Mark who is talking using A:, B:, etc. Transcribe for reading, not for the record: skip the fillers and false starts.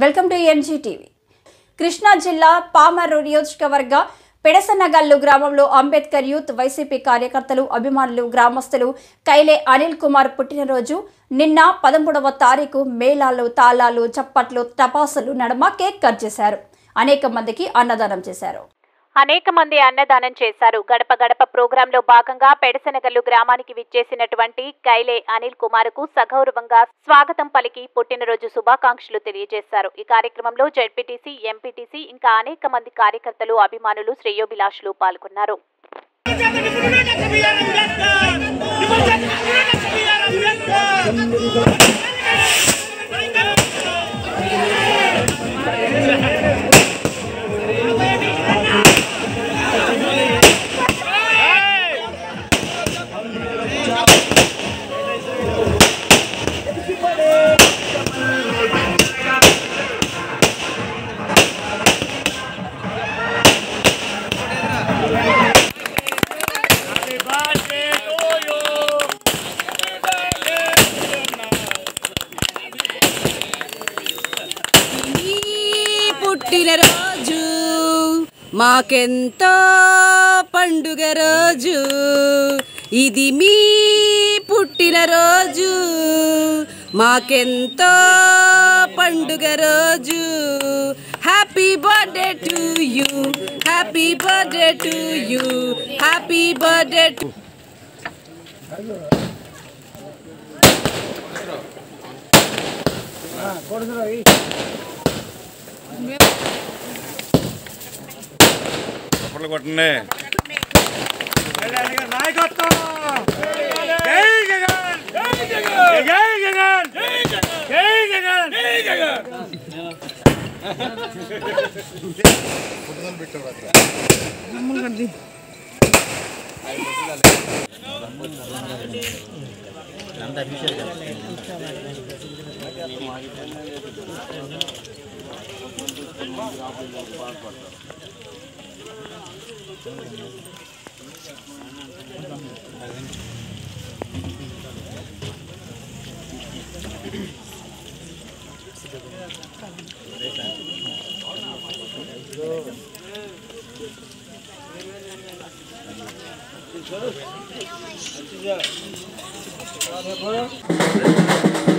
A: Welcome to ఎన్జీటీవీ. Krishna జిల్లా పామరు నియోజకవర్గ పెడసనగల్లు గ్రామంలో అంబేద్కర్ యూత్ వైసీపీ కార్యకర్తలు, అభిమానులు, గ్రామస్తులు కైలే అనిల్ కుమార్ పుట్టినరోజు నిన్న 13వ తారీఖు మేళాలు, తాళాలు, చప్పట్లు, టపాసులు నడుమ కేక్ కట్ చేశారు. అనేక మందికి అన్నదానం చేశారు.
B: గడప గడప ప్రోగ్రాంలో భాగంగా పెడసనగల్లు గ్రామానికి విచ్చేసినటువంటి కైలే అనిల్ కుమార్ కు సగౌరవంగా స్వాగతం పలికి పుట్టినరోజు శుభాకాంక్షలు తెలియజేశారు. ఈ కార్యక్రమంలో జెడ్పీటీసీ, ఎంపీటీసీ ఇంకా అనేక మంది కార్యకర్తలు, అభిమానులు, శ్రేయోభిలాషులు పాల్గొన్నారు.
C: పుట్టినరోజు మాకెంతో పండుగ రోజు, ఇది మీ పుట్టినరోజు మాకెంతో పండుగ రోజు. Happy birthday to you, happy birthday to you, happy birthday to
D: కొట్టండి.
E: నాయకత్వం జై జగన్, జై జగన్, జై జగన్, జై జగన్.
D: Thank you.